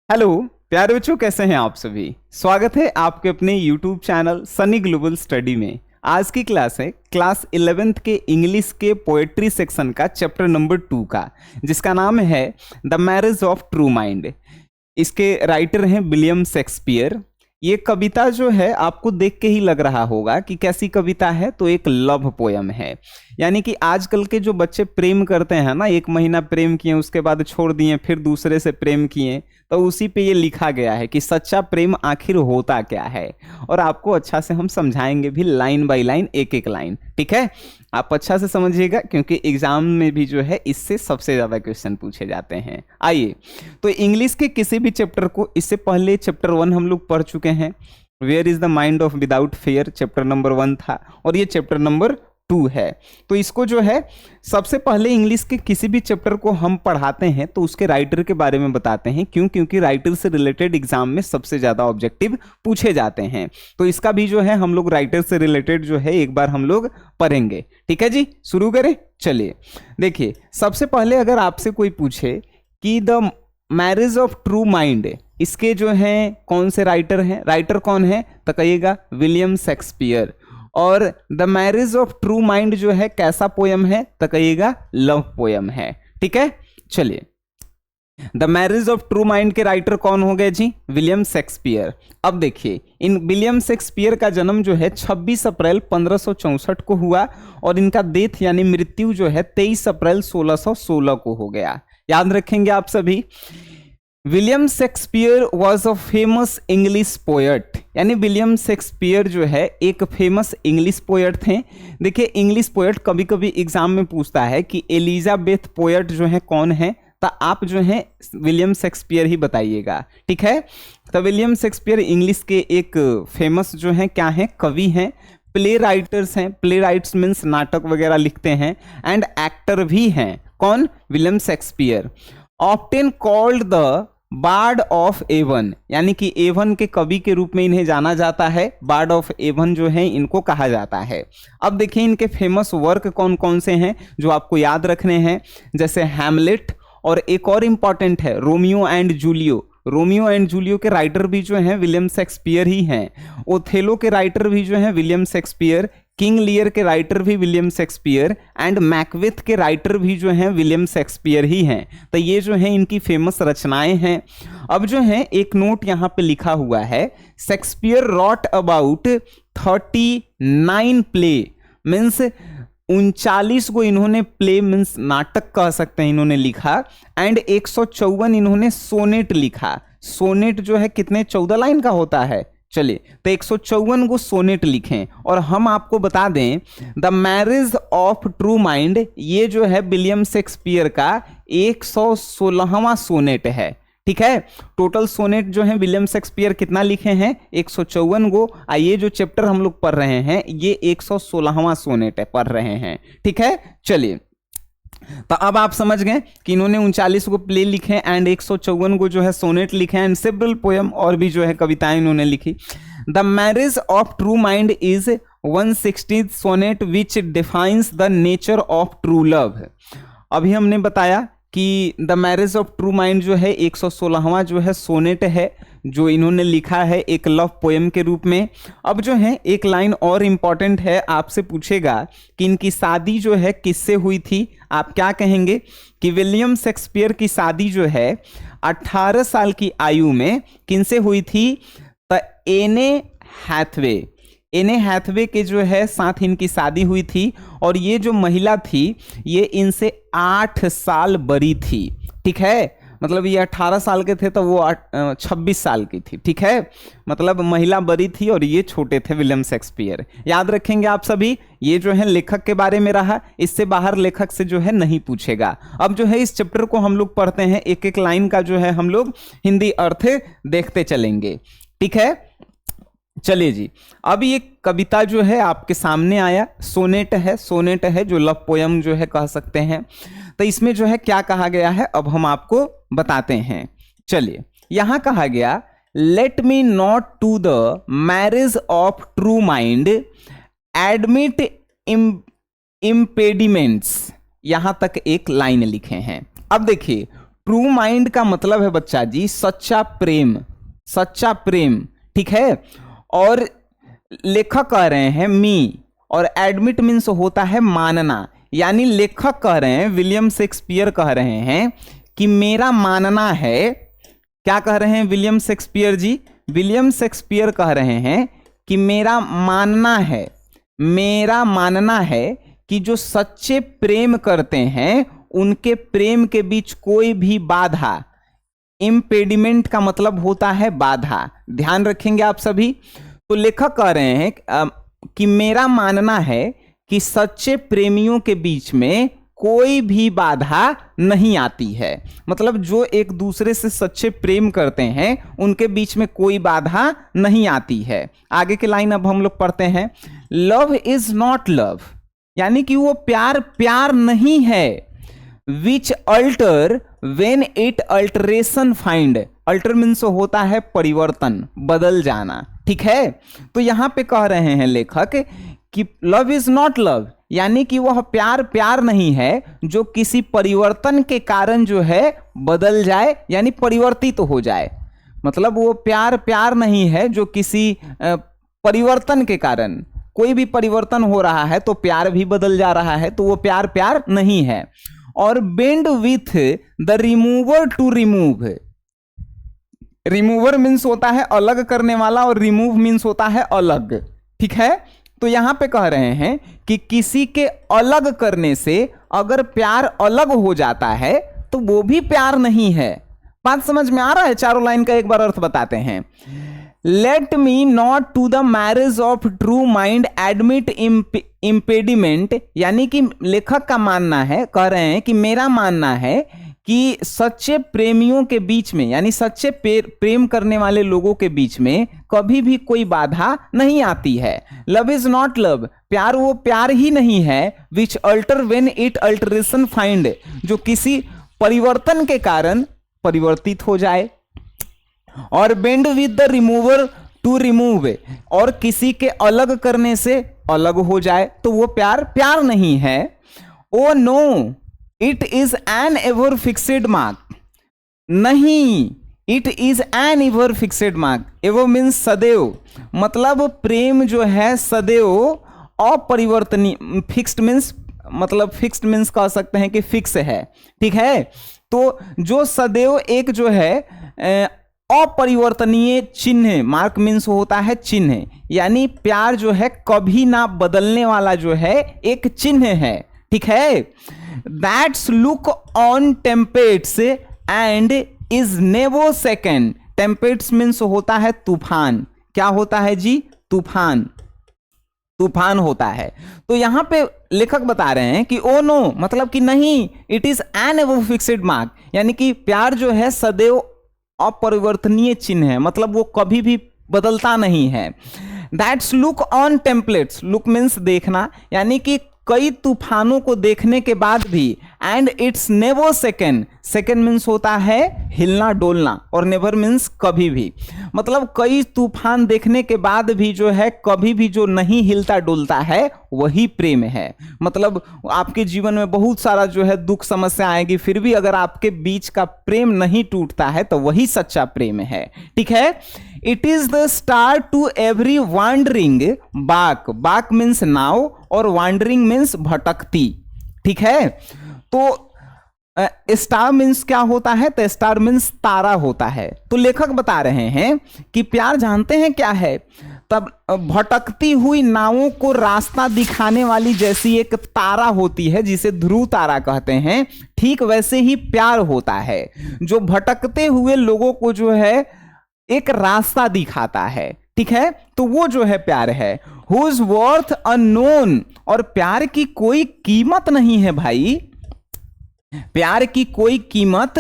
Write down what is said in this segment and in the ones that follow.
Hello प्यारे बच्चों, कैसे हैं आप सभी। स्वागत है आपके अपने YouTube channel Sunny global study में। आज की क्लास है क्लास 11th के इंग्लिश के पोएट्री सेक्शन का चैप्टर नंबर 2 का, जिसका नाम है the marriage of true mind. इसके राइटर हैं विलियम शेक्सपियर। ये कविता जो है आपको देख के ही लग रहा होगा कि कैसी कविता है, तो एक लव पोयम है। यानी कि आजकल के जो बच्चे प्रेम करते हैं ना, एक महीना प्रेम किए उसके बाद छोड़ दिए, फिर दूसरे से प्रेम किए, तो उसी पे ये लिखा गया है कि सच्चा प्रेम आखिर होता क्या है। और आपको अच्छा से हम समझाएंगे भी, लाइन बाय लाइन, एक एक लाइन। ठीक है, आप अच्छा से समझिएगा क्योंकि एग्जाम में भी जो है इससे सबसे ज्यादा क्वेश्चन पूछे जाते हैं। आइए, तो इंग्लिश के किसी भी चैप्टर को, इससे पहले चैप्टर 1 हम लोग पढ़ चुके हैं, where is the mind of without fear, chapter number 1 था, और ये चैप्टर नंबर 2 है। तो इसको जो है सबसे पहले इंग्लिश के किसी भी चैप्टर को हम पढ़ाते हैं तो उसके राइटर के बारे में बताते हैं। क्यों? क्योंकि राइटर से रिलेटेड एग्जाम में सबसे ज्यादा ऑब्जेक्टिव पूछे जाते हैं। तो इसका भी जो है हम लोग राइटर से रिलेटेड जो है एक बार हम लोग पढ़ेंगे। ठीक है जी, शुरू करें। चलिए देखिए, सबसे पहले अगर आपसे कोई पूछे कि the marriage of true mind, इसके जो हैं कौन से राइटर हैं, राइटर कौन है, तो कहिएगा विलियम शेक्सपियर। और the marriage of true mind जो है कैसा पोयम है, तो कहिएगा लव पोयम है। ठीक है, चलिए, the marriage of true mind के राइटर कौन हो गए जी? William Shakespeare. अब देखिए, इन विलियम शेक्सपियर का जन्म जो है 26 अप्रैल 1564 को हुआ, और इनका डेथ यानी मृत्यु जो है 23 अप्रैल 1616 को हो गया। याद रखेंगे आप सभी। William Shakespeare was a famous English poet, यानी विलियम शेक्सपियर जो है एक फेमस इंग्लिश पोएट थे। देखिए, इंग्लिश पोएट कभी कभी एग्जाम में पूछता है कि एलिजाबेथ पोएट जो है कौन है, तो आप जो है विलियम शेक्सपियर ही बताइएगा। ठीक है, तो विलियम शेक्सपियर इंग्लिश के एक फेमस जो है क्या है, कवि हैं, प्ले राइटर्स हैं। प्ले राइट्स मीन्स नाटक वगैरह लिखते हैं, एंड एक्टर भी हैं। कौन? William Shakespeare. Often called the Bard of Avon, यानी कि एवन के कवि के रूप में इन्हें जाना जाता है। बार्ड ऑफ एवन जो है इनको कहा जाता है। अब देखिए, इनके फेमस वर्क कौन कौन से हैं जो आपको याद रखने हैं, जैसे हैमलेट, और एक और इंपॉर्टेंट है Romeo and Julio. Romeo and Julio के राइटर भी जो हैं विलियम शेक्सपियर ही हैं। ओथेलो के राइटर भी जो हैं विलियम शेक्सपियर। किंग लियर के राइटर भी विलियम शेक्सपियर, एंड मैकबेथ के राइटर भी जो हैं विलियम शेक्सपियर ही हैं। तो ये जो है इनकी फेमस रचनाएं हैं। अब जो है एक नोट यहाँ पे लिखा हुआ है, Shakespeare wrote about 39 play, means 39 को इन्होंने प्ले मीन्स नाटक कह सकते हैं इन्होंने लिखा, एंड 154 इन्होंने सोनेट लिखा। सोनेट जो है कितने, 14 लाइन का होता है। चलिए, तो 154 को सोनेट लिखें। और हम आपको बता दें, the marriage of true mind ये जो है विलियम शेक्सपियर का 116वां सोनेट है। ठीक है, टोटल सोनेट जो है विलियम शेक्सपियर कितना लिखे हैं, 154 को। ये जो चैप्टर हम लोग पढ़ रहे हैं ये 116वां सोनेट है, पढ़ रहे हैं। ठीक है, चलिए, तो अब आप समझ गए कि इन्होंने 39 को प्ले लिखे एंड 154 को जो है सोनेट लिखे, एंड सेवरल पोयम और भी जो है कविताएं इन्होंने लिखी। The marriage of true mind is 160th sonnet which defines the nature of true love. अभी हमने बताया कि the marriage of true mind जो है 116वां जो है सोनेट है, जो इन्होंने लिखा है एक लव पोएम के रूप में। अब जो है एक लाइन और इम्पॉर्टेंट है, आपसे पूछेगा कि इनकी शादी जो है किससे हुई थी। आप क्या कहेंगे कि विलियम शेक्सपियर की शादी जो है 18 साल की आयु में किनसे हुई थी, तो एने हैथवे। एने हैथवे के जो है साथ इनकी शादी हुई थी, और ये जो महिला थी ये इनसे 8 साल बड़ी थी। ठीक है, मतलब ये 18 साल के थे तो वो 26 साल की थी। ठीक है, मतलब महिला बड़ी थी और ये छोटे थे विलियम शेक्सपियर। याद रखेंगे आप सभी। ये जो है लेखक के बारे में रहा, इससे बाहर लेखक से जो है नहीं पूछेगा। अब जो है इस चैप्टर को हम लोग पढ़ते हैं, एक एक लाइन का जो है हम लोग हिंदी अर्थ देखते चलेंगे। ठीक है, चलिए जी, अब ये कविता जो है आपके सामने आया, सोनेट है। सोनेट है जो लव पोयम जो है कह सकते हैं। तो इसमें जो है क्या कहा गया है अब हम आपको बताते हैं। चलिए, यहां कहा गया, let me not to the marriage of true mind admit impediments. यहां तक एक लाइन लिखे हैं। अब देखिए, ट्रू माइंड का मतलब है बच्चा जी सच्चा प्रेम, सच्चा प्रेम, ठीक है। और लेखक कह रहे हैं मी, और एडमिट मीन्स होता है मानना, यानी लेखक कह रहे हैं, विलियम शेक्सपियर कह रहे हैं कि मेरा मानना है, क्या कह रहे हैं विलियम शेक्सपियर जी? विलियम शेक्सपियर कह रहे हैं कि मेरा मानना है, मेरा मानना है कि जो सच्चे प्रेम करते हैं उनके प्रेम के बीच कोई भी बाधा, इम्पेडिमेंट का मतलब होता है बाधा, ध्यान रखेंगे आप सभी। तो लेखक कह रहे हैं कि मेरा मानना है कि सच्चे प्रेमियों के बीच में कोई भी बाधा नहीं आती है, मतलब जो एक दूसरे से सच्चे प्रेम करते हैं उनके बीच में कोई बाधा नहीं आती है। आगे के लाइन अब हम लोग पढ़ते हैं, लव इज नॉट लव, यानी कि वो प्यार प्यार नहीं है, which alter when it alteration find, alter means होता है परिवर्तन, बदल जाना, ठीक है। तो यहां पे कह रहे हैं लेखक कि लव इज नॉट लव, यानी कि वह प्यार प्यार नहीं है जो किसी परिवर्तन के कारण जो है बदल जाए, यानी परिवर्तित हो जाए, मतलब वो प्यार प्यार नहीं है जो किसी परिवर्तन के कारण, कोई भी परिवर्तन हो रहा है तो प्यार भी बदल जा रहा है, तो वो प्यार प्यार नहीं है। और bend with the remover to remove, remover means होता है अलग करने वाला और रिमूव मीन्स होता है अलग, ठीक है। तो यहां पे कह रहे हैं कि किसी के अलग करने से अगर प्यार अलग हो जाता है तो वो भी प्यार नहीं है। बात समझ में आ रहा है? चारों लाइन का एक बार अर्थ बताते हैं। Let me not to the marriage of true mind admit impediment, यानी कि लेखक का मानना है, कह रहे हैं कि मेरा मानना है कि सच्चे प्रेमियों के बीच में, यानी सच्चे प्रेम करने वाले लोगों के बीच में कभी भी कोई बाधा नहीं आती है। लव इज नॉट लव, प्यार वो प्यार ही नहीं है, which alter when it alteration find, जो किसी परिवर्तन के कारण परिवर्तित हो जाए। और bend with the remover to remove, और किसी के अलग करने से अलग हो जाए, तो वो प्यार प्यार नहीं है। ओ no it is an ever fixed mark, नहीं, it is an ever fixed mark, ever means सदैव, मतलब प्रेम जो है सदैव अपरिवर्तनीय, फिक्स्ड मीन्स मतलब फिक्स्ड मीन्स कह सकते हैं कि फिक्स है, ठीक है। तो जो सदैव एक जो है अपरिवर्तनीय चिन्ह, मार्क मीन्स होता है चिन्ह, यानी प्यार जो है कभी ना बदलने वाला जो है एक चिन्ह है, ठीक है। That's look on tempests and is never second, tempests means होता है तूफान, क्या होता है जी? तूफान, तूफान होता है। तो यहां पे लेखक बता रहे हैं कि ओ नो मतलब कि नहीं, it is an ever fixed mark, यानी कि प्यार जो है सदैव अपरिवर्तनीय चिन्ह है, मतलब वो कभी भी बदलता नहीं है। That's look on templates, look means देखना, यानी कि कई तूफानों को देखने के बाद भी, and it's never second, second means होता है हिलना डोलना, और नेवर मीन्स कभी भी, मतलब कई तूफान देखने के बाद भी जो है कभी भी जो नहीं हिलता डोलता है वही प्रेम है। मतलब आपके जीवन में बहुत सारा जो है दुख समस्या आएगी, फिर भी अगर आपके बीच का प्रेम नहीं टूटता है तो वही सच्चा प्रेम है, ठीक है। It is the star to every wandering bark, bark means नाव और वांडरिंग मीन्स भटकती, ठीक है। तो स्टार मीन्स क्या होता है? तो स्टार मीन्स तारा होता है। तो लेखक बता रहे हैं कि प्यार जानते हैं क्या है? तब भटकती हुई नावों को रास्ता दिखाने वाली जैसी एक तारा होती है जिसे ध्रुव तारा कहते हैं, ठीक वैसे ही प्यार होता है जो भटकते हुए लोगों को जो है एक रास्ता दिखाता है, ठीक है। तो वो जो है प्यार है। हुज वर्थ अननोन, और प्यार की कोई कीमत नहीं है भाई, प्यार की कोई कीमत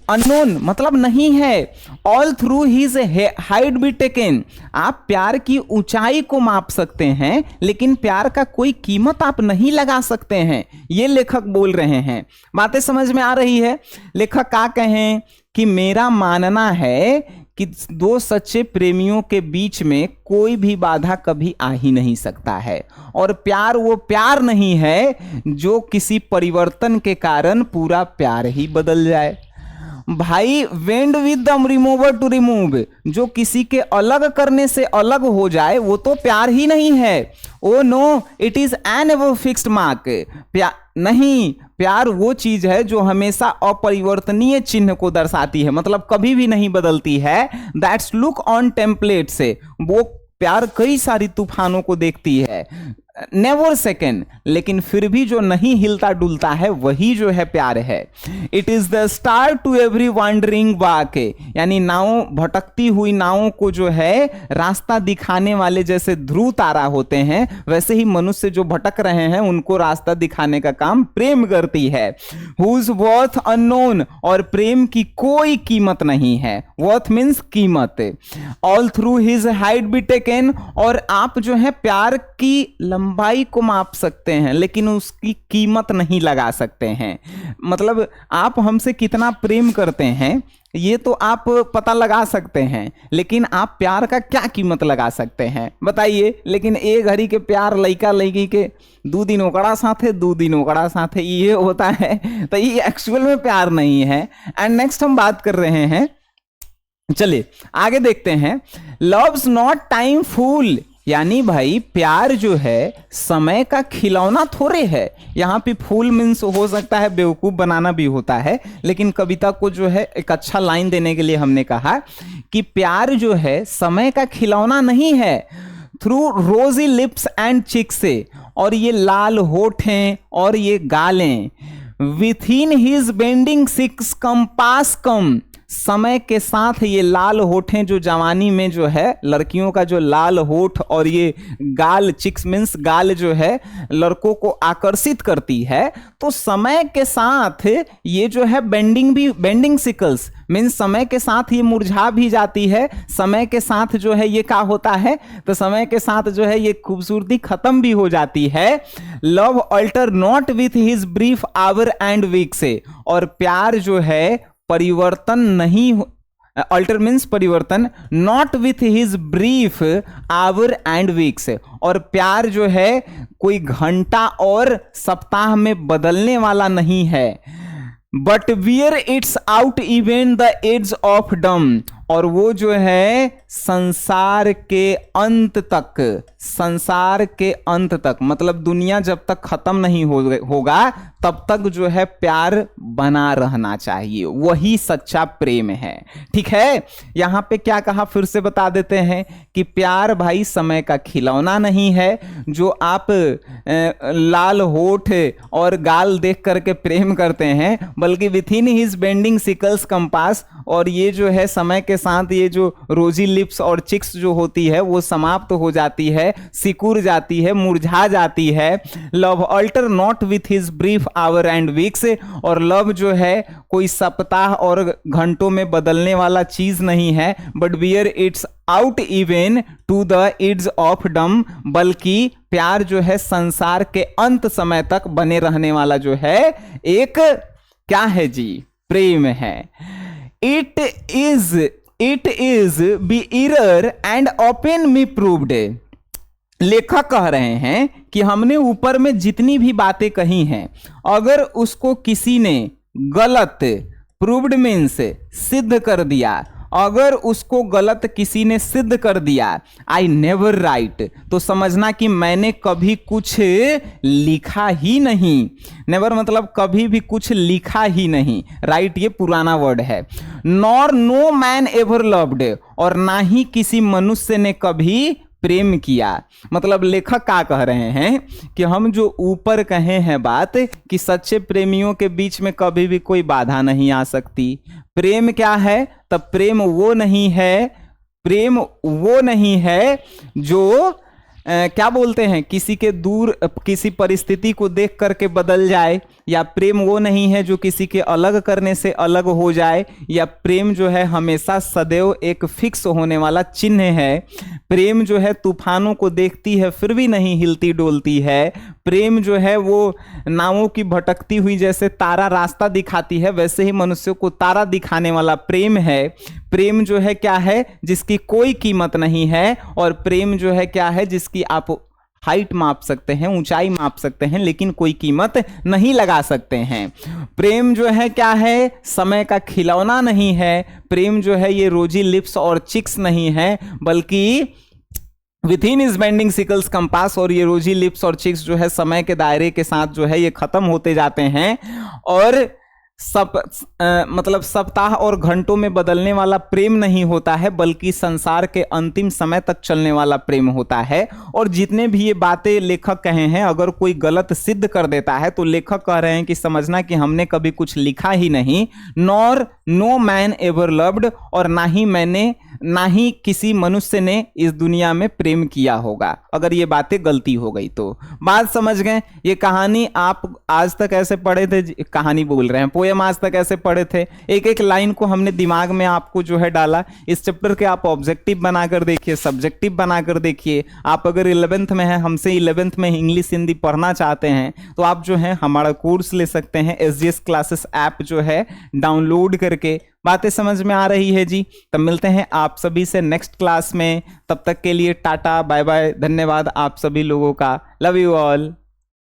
अननोन मतलब नहीं है। All through his height be taken, आप प्यार की ऊंचाई को माप सकते हैं लेकिन प्यार का कोई कीमत आप नहीं लगा सकते हैं, ये लेखक बोल रहे हैं। बातें समझ में आ रही है? लेखक क्या कहें कि मेरा मानना है कि दो सच्चे प्रेमियों के बीच में कोई भी बाधा कभी आ ही नहीं सकता है, और प्यार वो प्यार नहीं है जो किसी परिवर्तन के कारण पूरा प्यार ही बदल जाए। भाई bend with the remover to remove, जो किसी के अलग करने से अलग हो जाए वो तो प्यार ही नहीं है। ओ no, it is an ever fixed mark. प्यार नहीं, प्यार वो चीज है जो हमेशा अपरिवर्तनीय चिन्ह को दर्शाती है, मतलब कभी भी नहीं बदलती है। दैट्स लुक ऑन टेम्पलेट से, वो प्यार कई सारी तूफानों को देखती है, नेवर सेकेंड, लेकिन फिर भी जो नहीं हिलता डुलता है वही जो है प्यार है। It is the star to every wandering walk, यानी नाव, भटकती हुई नावों को जो है रास्ता दिखाने वाले जैसे ध्रुव तारा होते हैं, वैसे ही मनुष्य जो भटक रहे हैं उनको रास्ता दिखाने का काम प्रेम करती है। हुज वर्थ अननोन, और प्रेम की कोई कीमत नहीं है, वर्थ मीन्स कीमत। All through his height be taken, और आप जो है प्यार की लंबाई को माप सकते हैं लेकिन उसकी कीमत नहीं लगा सकते हैं। मतलब आप हमसे कितना प्रेम करते हैं ये तो आप पता लगा सकते हैं, लेकिन आप प्यार का क्या कीमत लगा सकते हैं बताइए। लेकिन ए घड़ी के प्यार लइका लइकी के 2 दिन ओकड़ा साथे 2 दिन ओकड़ा साथे ये होता है, तो ये एक्चुअल में प्यार नहीं है। एंड नेक्स्ट हम बात कर रहे हैं, चलिए आगे देखते हैं। लव्स नॉट टाइम फूल, यानी भाई प्यार जो है समय का खिलौना थोड़े है। यहाँ पे फूल मीन्स हो सकता है बेवकूफ बनाना भी होता है, लेकिन कविता को जो है एक अच्छा लाइन देने के लिए हमने कहा कि प्यार जो है समय का खिलौना नहीं है। थ्रू रोजी लिप्स एंड चिक्स से, और ये लाल होठें और ये गालें, within his bending six compass come, समय के साथ ये लाल होठें जो जवानी में जो है लड़कियों का जो लाल होठ और ये गाल, चिक्स मीन्स गाल जो है लड़कों को आकर्षित करती है, तो समय के साथ ये जो है बेंडिंग सिकल्स मीन्स समय के साथ ये मुरझा भी जाती है। समय के साथ जो है ये क्या होता है, तो समय के साथ जो है ये खूबसूरती खत्म भी हो जाती है। Love alter not with his brief hour and weeks, और प्यार जो है परिवर्तन नहीं, अल्टर मीन्स परिवर्तन, not with his brief hour and weeks, और प्यार जो है कोई घंटा और सप्ताह में बदलने वाला नहीं है। But wear its out even the edge of doom, और वो जो है संसार के अंत तक, संसार के अंत तक मतलब दुनिया जब तक खत्म नहीं होगा तब तक जो है प्यार बना रहना चाहिए, वही सच्चा प्रेम है। ठीक है, यहाँ पे क्या कहा फिर से बता देते हैं कि प्यार भाई समय का खिलौना नहीं है जो आप लाल होठ और गाल देख करके प्रेम करते हैं, बल्कि with in his bending sicles compass, और ये जो है समय के साथ ये जो रोजी लिप्स और चिक्स जो होती है वो समाप्त हो जाती है, सिकुड़ जाती है, मुरझा जाती है। Love alter not with his brief hour and weeks, और लव जो है कोई सप्ताह और घंटों में बदलने वाला चीज नहीं है। But bear its out even to the edge of doom, बल्कि प्यार जो है संसार के अंत समय तक बने रहने वाला जो है एक क्या है जी, प्रेम है। It is be error and open me proved, लेखक कह रहे हैं कि हमने ऊपर में जितनी भी बातें कही हैं अगर उसको किसी ने गलत, प्रूव्ड मीन्स सिद्ध कर दिया, अगर उसको गलत किसी ने सिद्ध कर दिया, आई नेवर राइट, तो समझना कि मैंने कभी कुछ लिखा ही नहीं। नेवर मतलब कभी भी कुछ लिखा ही नहीं, राइट ये पुराना वर्ड है। Nor no man ever loved, और ना ही किसी मनुष्य ने कभी प्रेम किया। मतलब लेखक क्या कह रहे हैं कि हम जो ऊपर कहे हैं बात कि सच्चे प्रेमियों के बीच में कभी भी कोई बाधा नहीं आ सकती। प्रेम क्या है, तब प्रेम वो नहीं है, प्रेम वो नहीं है जो क्या बोलते हैं किसी के दूर किसी परिस्थिति को देख करके बदल जाए, या प्रेम वो नहीं है जो किसी के अलग करने से अलग हो जाए, या प्रेम जो है हमेशा सदैव एक फिक्स होने वाला चिन्ह है। प्रेम जो है तूफानों को देखती है फिर भी नहीं हिलती डोलती है। प्रेम जो है वो नावों की भटकती हुई जैसे तारा रास्ता दिखाती है, वैसे ही मनुष्यों को तारा दिखाने वाला प्रेम है। प्रेम जो है क्या है, जिसकी कोई कीमत नहीं है, और प्रेम जो है क्या है, जिसकी आप हाइट माप सकते हैं, ऊंचाई माप सकते हैं, लेकिन कोई कीमत नहीं लगा सकते हैं। प्रेम जो है क्या है, समय का खिलौना नहीं है। प्रेम जो है ये रोजी लिप्स और चिक्स नहीं है, बल्कि with in is bending sicles compass. और ये रोजी लिप्स और चिक्स जो है समय के दायरे के साथ जो है ये खत्म होते जाते हैं। और मतलब सप्ताह और घंटों में बदलने वाला प्रेम नहीं होता है, बल्कि संसार के अंतिम समय तक चलने वाला प्रेम होता है। और जितने भी ये बातें लेखक कहे हैं, अगर कोई गलत सिद्ध कर देता है तो लेखक कह रहे हैं कि समझना कि हमने कभी कुछ लिखा ही नहीं। Nor no man ever loved, और ना ही किसी मनुष्य ने इस दुनिया में प्रेम किया होगा। अगर ये बातें गलती हो गई तो बात समझ गए। ये कहानी आप आज तक ऐसे पढ़े थे, कहानी बोल रहे हैं, पोयम आज तक ऐसे पढ़े थे। एक एक लाइन को हमने दिमाग में आपको जो है डाला। इस चैप्टर के आप ऑब्जेक्टिव बनाकर देखिए, सब्जेक्टिव बनाकर देखिए। आप अगर 11th में हैं, हमसे 11th में इंग्लिश हिंदी पढ़ना चाहते हैं तो आप जो है हमारा कोर्स ले सकते हैं, SGS क्लासेस ऐप जो है डाउनलोड करके। बातें समझ में आ रही है जी? तब मिलते हैं आप सभी से नेक्स्ट क्लास में। तब तक के लिए टाटा बाय बाय, धन्यवाद आप सभी लोगों का। Love you all.